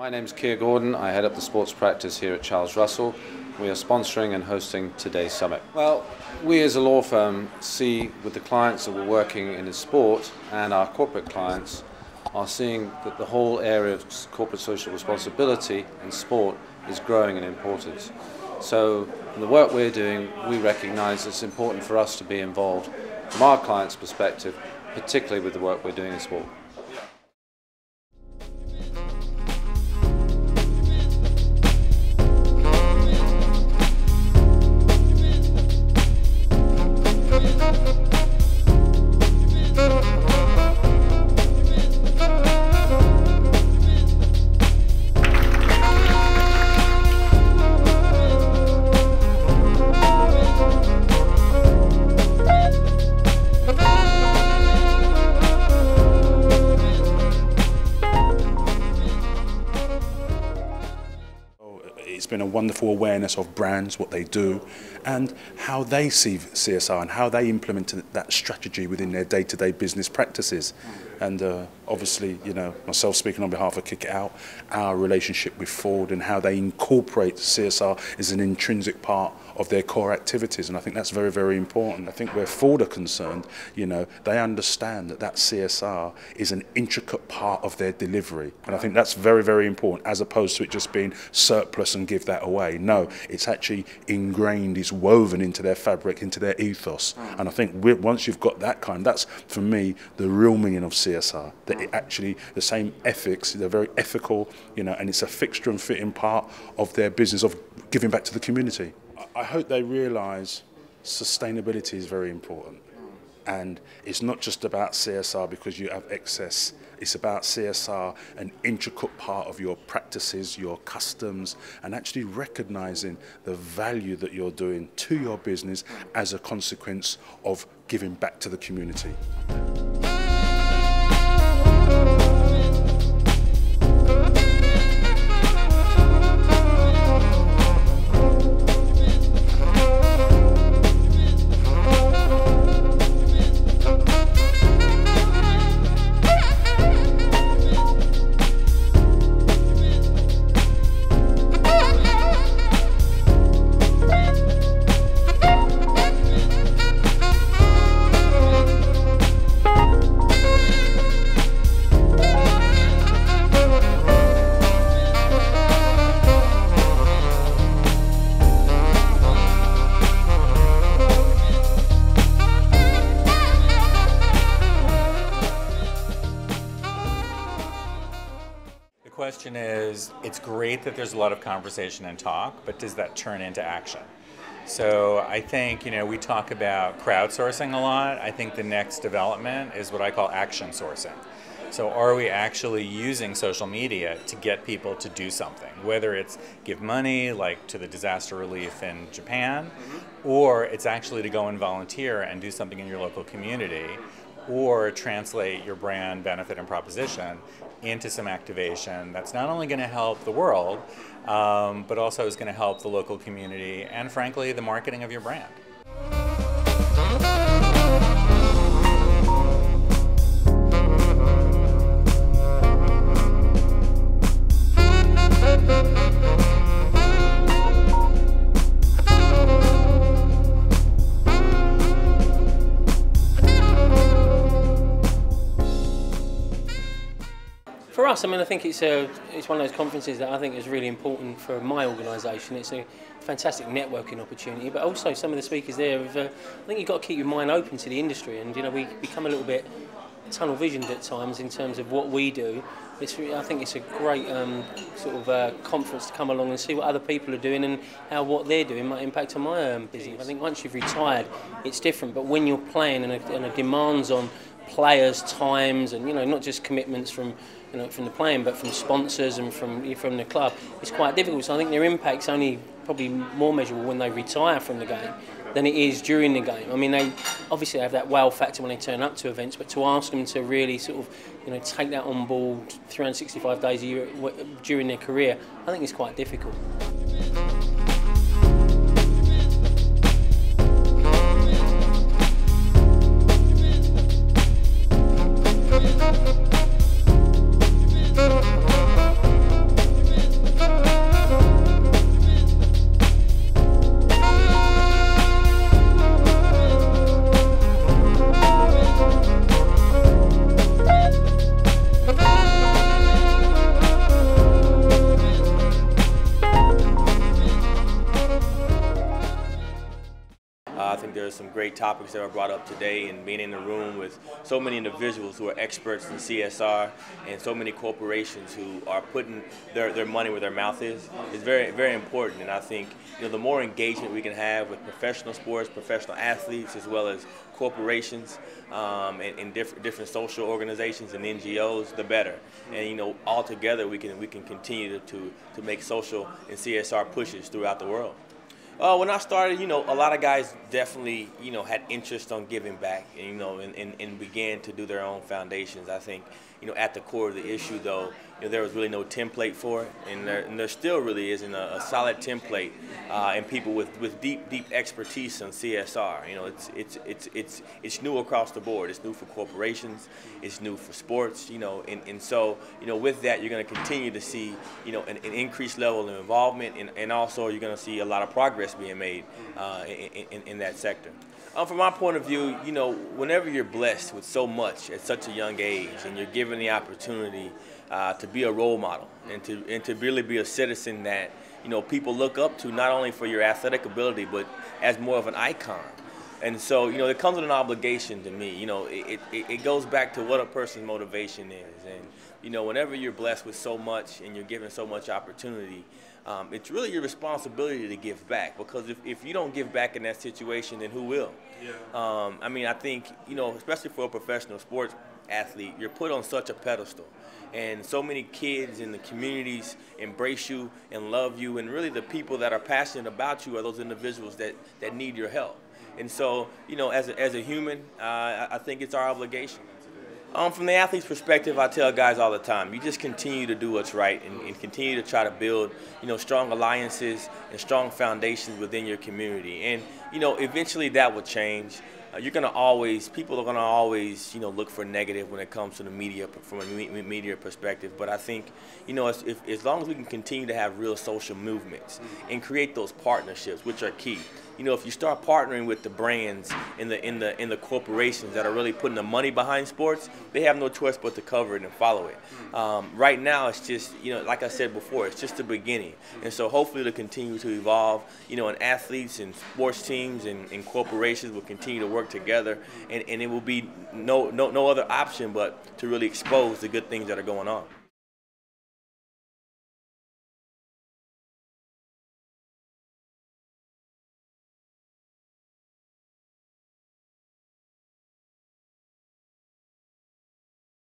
My name's Keir Gordon. I head up the sports practice here at Charles Russell. We are sponsoring and hosting today's summit. Well, we as a law firm see with the clients that we're working in sport and our corporate clients are seeing that the whole area of corporate social responsibility in sport is growing in importance. So in the work we're doing, we recognise it's important for us to be involved from our clients' perspective, particularly with the work we're doing in sport. It's been a wonderful awareness of brands, what they do, and how they see CSR and how they implement that strategy within their day-to-day business practices. And obviously, you know, myself speaking on behalf of Kick It Out, our relationship with Ford and how they incorporate CSR as an intrinsic part of their core activities. And I think that's very, very important. I think where Ford are concerned, you know, they understand that CSR is an intricate part of their delivery. And I think that's very, very important, as opposed to it just being surplus and give that away. No, it's actually ingrained, it's woven into their fabric, into their ethos. And I think once you've got that kind, that's, for me, the real meaning of CSR. That it actually, the same ethics, they're very ethical, you know, and it's a fixture and fitting part of their business of giving back to the community. I hope they realise sustainability is very important. And it's not just about CSR because you have excess. It's about CSR, an intricate part of your practices, your customs, and actually recognising the value that you're doing to your business as a consequence of giving back to the community. The question is, it's great that there's a lot of conversation and talk, but does that turn into action? So I think, you know, we talk about crowdsourcing a lot. I think the next development is what I call action sourcing. So are we actually using social media to get people to do something? Whether it's give money, like to the disaster relief in Japan, or it's actually to go and volunteer and do something in your local community, or translate your brand benefit and proposition into some activation that's not only going to help the world, but also is going to help the local community and, frankly, the marketing of your brand. For us, I mean, I think it's one of those conferences that I think is really important for my organisation. It's a fantastic networking opportunity, but also some of the speakers there, I think you've got to keep your mind open to the industry, and you know, we become a little bit tunnel visioned at times in terms of what we do, I think it's a great sort of conference to come along and see what other people are doing and how what they're doing might impact on my business. I think once you've retired, it's different. But when you're playing and the demands on players' times and not just commitments from from the playing, but from sponsors and from the club, it's quite difficult. So I think their impact's only probably more measurable when they retire from the game than it is during the game. I mean, they obviously have that wow factor when they turn up to events, but to ask them to really sort of take that on board 365 days a year during their career, I think it's quite difficult. I think there are some great topics that were brought up today, and being in the room with so many individuals who are experts in CSR and so many corporations who are putting their money where their mouth is very, very important. And I think the more engagement we can have with professional sports, professional athletes, as well as corporations and different social organizations and NGOs, the better. And all together we can continue to make social and CSR pushes throughout the world. When I started, a lot of guys definitely, had interest on giving back, and began to do their own foundations. I think, at the core of the issue, though, there was really no template for it, and there still really isn't a solid template, and people with deep expertise on CSR. It's new across the board. It's new for corporations. It's new for sports. And so with that, you're going to continue to see an increased level of involvement, and also you're going to see a lot of progress being made in that sector. From my point of view, whenever you're blessed with so much at such a young age, and you're given the opportunity to be a role model and to really be a citizen that people look up to, not only for your athletic ability but as more of an icon. And so it comes with an obligation to me. It goes back to what a person's motivation is, and whenever you're blessed with so much and you're given so much opportunity, it's really your responsibility to give back, because if you don't give back in that situation, then who will? Yeah. I mean, I think, especially for a professional sports athlete, you're put on such a pedestal. And so many kids in the communities embrace you and love you, and really the people that are passionate about you are those individuals that need your help. And so, as a human, I think it's our obligation. From the athlete's perspective, I tell guys all the time, you just continue to do what's right and continue to try to build, strong alliances and strong foundations within your community. And, eventually that will change. People are going to always, look for negative when it comes to the media, from a media perspective. But I think, as long as we can continue to have real social movements and create those partnerships, which are key. If you start partnering with the brands in the corporations that are really putting the money behind sports, they have no choice but to cover it and follow it. Right now, it's just, like I said before, it's just the beginning. And so hopefully it'll continue to evolve, and athletes and sports teams and corporations will continue to work together, and it will be no other option but to really expose the good things that are going on.